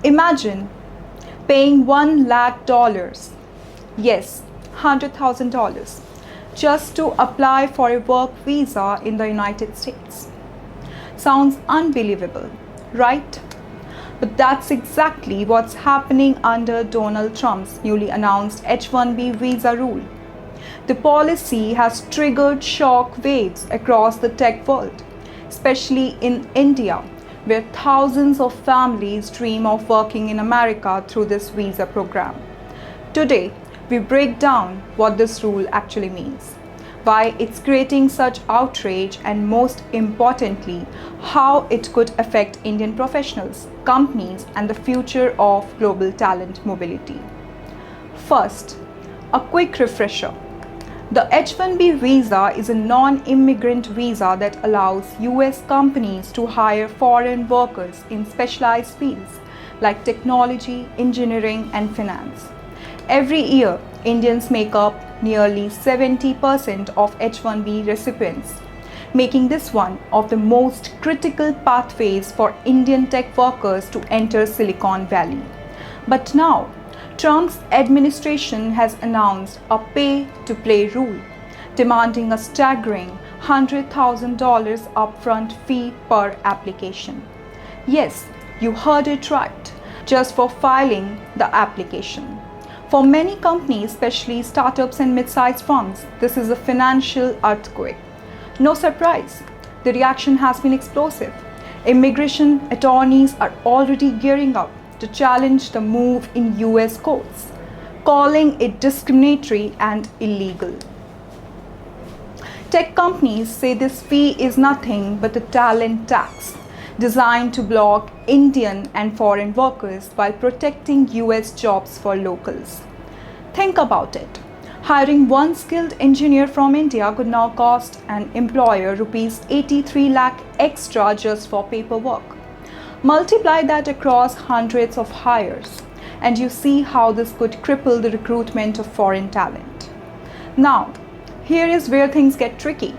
Imagine paying $1 lakh, yes, $100,000, just to apply for a work visa in the United States. Sounds unbelievable, right? But that's exactly what's happening under Donald Trump's newly announced H-1B visa rule. The policy has triggered shock waves across the tech world, especially in India, where thousands of families dream of working in America through this visa program. Today, we break down what this rule actually means, why it's creating such outrage, and most importantly, how it could affect Indian professionals, companies, and the future of global talent mobility. First, a quick refresher. The H-1B visa is a non-immigrant visa that allows US companies to hire foreign workers in specialized fields like technology, engineering, and finance. Every year, Indians make up nearly 70% of H-1B recipients, making this one of the most critical pathways for Indian tech workers to enter Silicon Valley. But now, Trump's administration has announced a pay-to-play rule, demanding a staggering $100,000 upfront fee per application. Yes, you heard it right, just for filing the application. For many companies, especially startups and mid-sized firms, this is a financial earthquake. No surprise, the reaction has been explosive. Immigration attorneys are already gearing up to challenge the move in US courts, calling it discriminatory and illegal. Tech companies say this fee is nothing but a talent tax designed to block Indian and foreign workers while protecting US jobs for locals. Think about it. Hiring one skilled engineer from India could now cost an employer rupees 83 lakh extra just for paperwork. Multiply that across hundreds of hires, and you see how this could cripple the recruitment of foreign talent. Now, here is where things get tricky.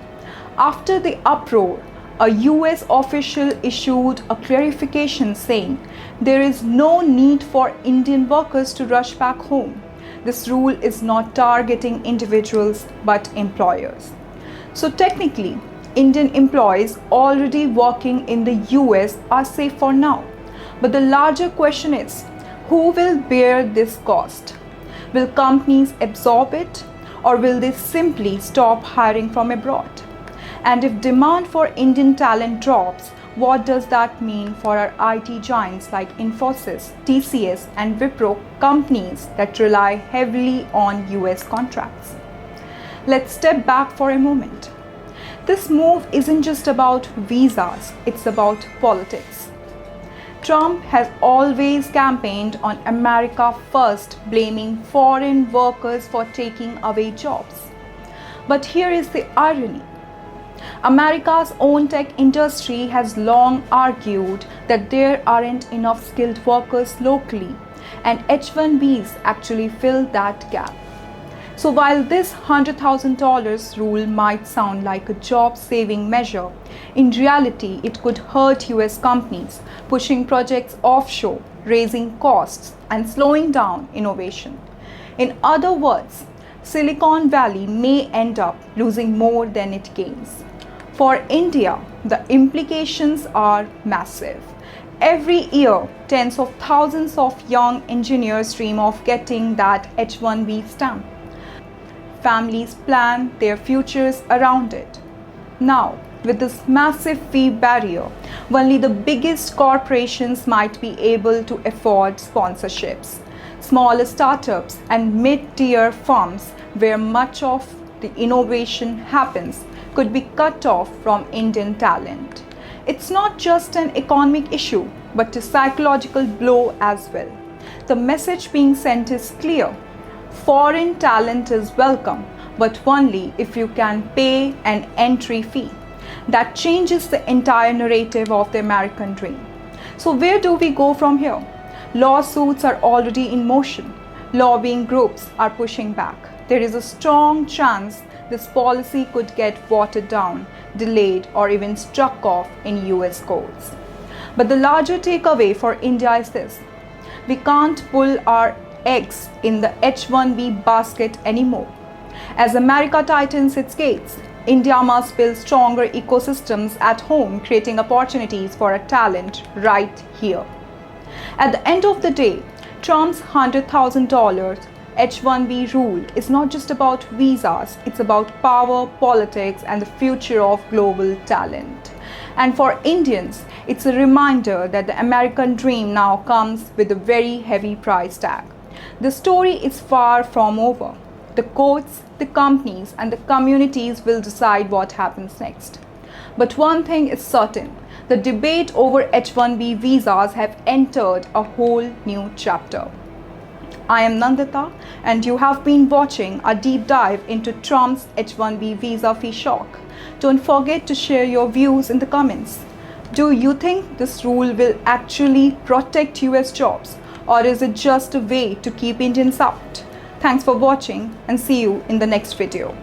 After the uproar, a US official issued a clarification saying there is no need for Indian workers to rush back home. This rule is not targeting individuals but employers. So technically, Indian employees already working in the US are safe for now. But the larger question is, who will bear this cost? Will companies absorb it, or will they simply stop hiring from abroad? And if demand for Indian talent drops, what does that mean for our IT giants like Infosys, TCS, and Wipro, companies that rely heavily on US contracts? Let's step back for a moment. This move isn't just about visas, it's about politics. Trump has always campaigned on America first, blaming foreign workers for taking away jobs. But here is the irony. America's own tech industry has long argued that there aren't enough skilled workers locally, and H-1Bs actually fill that gap. So while this $100,000 rule might sound like a job-saving measure, in reality it could hurt US companies, pushing projects offshore, raising costs, and slowing down innovation. In other words, Silicon Valley may end up losing more than it gains. For India, the implications are massive. Every year, tens of thousands of young engineers dream of getting that H-1B stamp. Families plan their futures around it. Now, with this massive fee barrier, only the biggest corporations might be able to afford sponsorships. Smaller startups and mid-tier firms, where much of the innovation happens, could be cut off from Indian talent. It's not just an economic issue, but a psychological blow as well. The message being sent is clear. Foreign talent is welcome, but only if you can pay an entry fee. That changes the entire narrative of the American dream. So where do we go from here? Lawsuits are already in motion. Lobbying groups are pushing back. There is a strong chance this policy could get watered down, delayed, or even struck off in US courts. But the larger takeaway for India is this. We can't pull our eggs in the H-1B basket anymore. As America tightens its gates, India must build stronger ecosystems at home, creating opportunities for our talent right here. At the end of the day, Trump's $100,000 H-1B rule is not just about visas, it's about power, politics, and the future of global talent. And for Indians, it's a reminder that the American dream now comes with a very heavy price tag. The story is far from over. The courts, the companies, and the communities will decide what happens next. But one thing is certain, the debate over H-1B visas have entered a whole new chapter. I am Nandita, and you have been watching a deep dive into Trump's H-1B visa fee shock. Don't forget to share your views in the comments. Do you think this rule will actually protect US jobs, or is it just a way to keep Indians out? Thanks for watching, and see you in the next video.